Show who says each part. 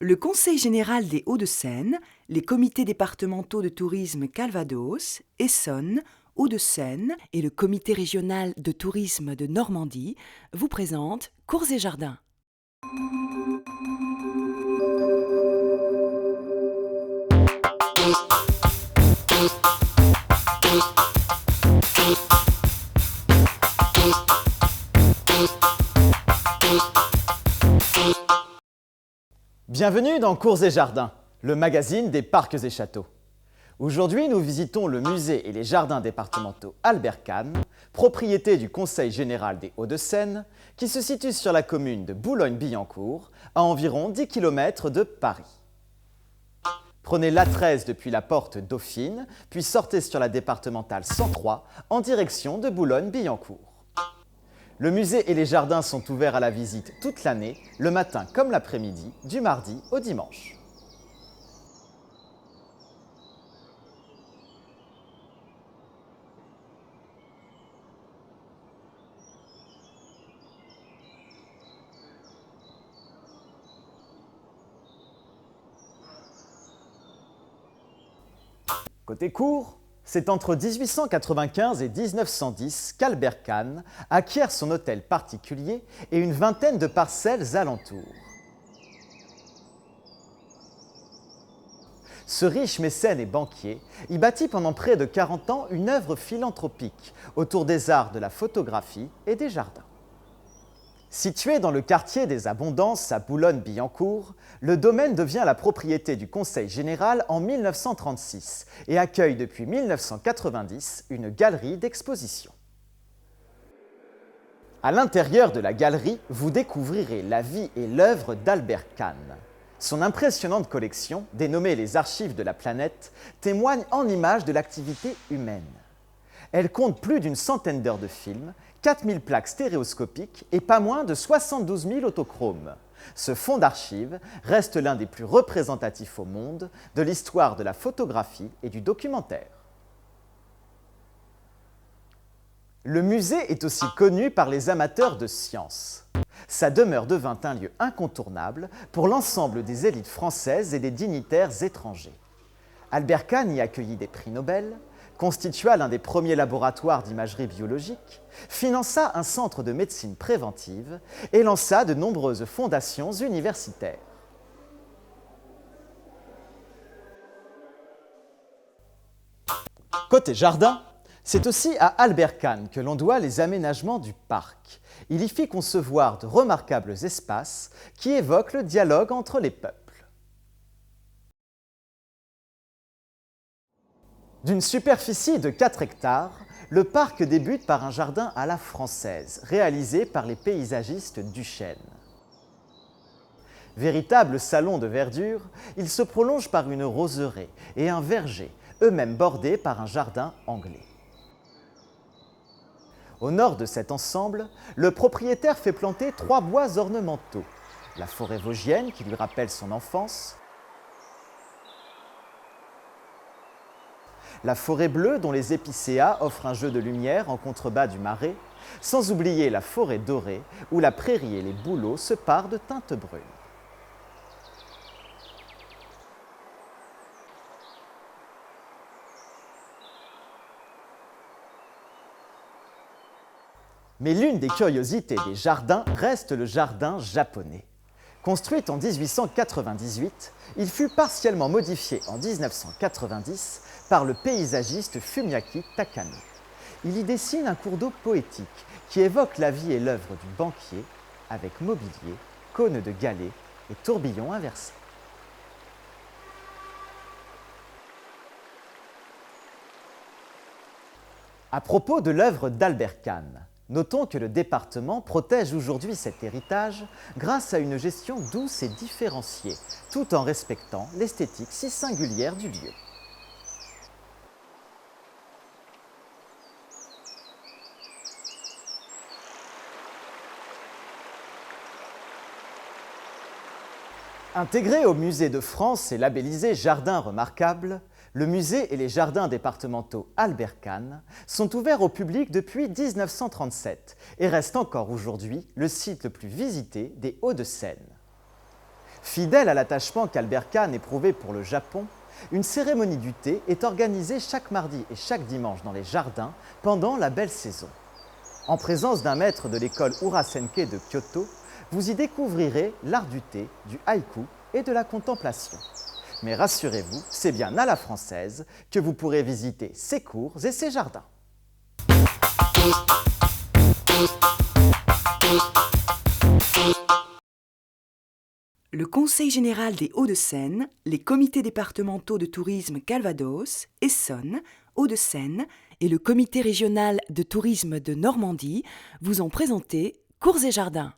Speaker 1: Le Conseil général des Hauts-de-Seine, les comités départementaux de tourisme Calvados, Essonne, Hauts-de-Seine et le comité régional de tourisme de Normandie vous présentent Cours et Jardins.
Speaker 2: Bienvenue dans Cours et Jardins, le magazine des parcs et châteaux. Aujourd'hui, nous visitons le musée et les jardins départementaux Albert Kahn, propriété du Conseil général des Hauts-de-Seine, qui se situe sur la commune de Boulogne-Billancourt, à environ 10 km de Paris. Prenez l'A13 depuis la porte Dauphine, puis sortez sur la départementale 103 en direction de Boulogne-Billancourt. Le musée et les jardins sont ouverts à la visite toute l'année, le matin comme l'après-midi, du mardi au dimanche. Côté cours, c'est entre 1895 et 1910 qu'Albert Kahn acquiert son hôtel particulier et une vingtaine de parcelles alentour. Ce riche mécène et banquier y bâtit pendant près de 40 ans une œuvre philanthropique autour des arts de la photographie et des jardins. Situé dans le quartier des Abondances à Boulogne-Billancourt, le domaine devient la propriété du Conseil général en 1936 et accueille depuis 1990 une galerie d'exposition. À l'intérieur de la galerie, vous découvrirez la vie et l'œuvre d'Albert Kahn. Son impressionnante collection, dénommée les Archives de la planète, témoigne en images de l'activité humaine. Elle compte plus d'une centaine d'heures de films, 4000 plaques stéréoscopiques et pas moins de 72 000 autochromes. Ce fonds d'archives reste l'un des plus représentatifs au monde de l'histoire de la photographie et du documentaire. Le musée est aussi connu par les amateurs de sciences. Sa demeure devint un lieu incontournable pour l'ensemble des élites françaises et des dignitaires étrangers. Albert Kahn y accueillit des prix Nobel, constitua l'un des premiers laboratoires d'imagerie biologique, finança un centre de médecine préventive et lança de nombreuses fondations universitaires. Côté jardin, c'est aussi à Albert Kahn que l'on doit les aménagements du parc. Il y fit concevoir de remarquables espaces qui évoquent le dialogue entre les peuples. D'une superficie de 4 hectares, le parc débute par un jardin à la française, réalisé par les paysagistes Duchesne. Véritable salon de verdure, il se prolonge par une roseraie et un verger, eux-mêmes bordés par un jardin anglais. Au nord de cet ensemble, le propriétaire fait planter 3 bois ornementaux, la forêt vosgienne qui lui rappelle son enfance, la forêt bleue dont les épicéas offrent un jeu de lumière en contrebas du marais, sans oublier la forêt dorée où la prairie et les bouleaux se parent de teintes brunes. Mais l'une des curiosités des jardins reste le jardin japonais. Construit en 1898, il fut partiellement modifié en 1990 par le paysagiste Fumiaki Takano. Il y dessine un cours d'eau poétique qui évoque la vie et l'œuvre du banquier avec mobilier, cônes de galets et tourbillons inversés. À propos de l'œuvre d'Albert Kahn, notons que le département protège aujourd'hui cet héritage grâce à une gestion douce et différenciée, tout en respectant l'esthétique si singulière du lieu. Intégré au musée de France et labellisé Jardin remarquable, le musée et les jardins départementaux Albert Kahn sont ouverts au public depuis 1937 et restent encore aujourd'hui le site le plus visité des Hauts-de-Seine. Fidèle à l'attachement qu'Albert Kahn éprouvait pour le Japon, une cérémonie du thé est organisée chaque mardi et chaque dimanche dans les jardins pendant la belle saison. En présence d'un maître de l'école Urasenke de Kyoto, vous y découvrirez l'art du thé, du haïku et de la contemplation. Mais rassurez-vous, c'est bien à la française que vous pourrez visiter ces cours et ces jardins.
Speaker 1: Le Conseil général des Hauts-de-Seine, les comités départementaux de tourisme Calvados, Essonne, Hauts-de-Seine et le comité régional de tourisme de Normandie vous ont présenté Cours et Jardins.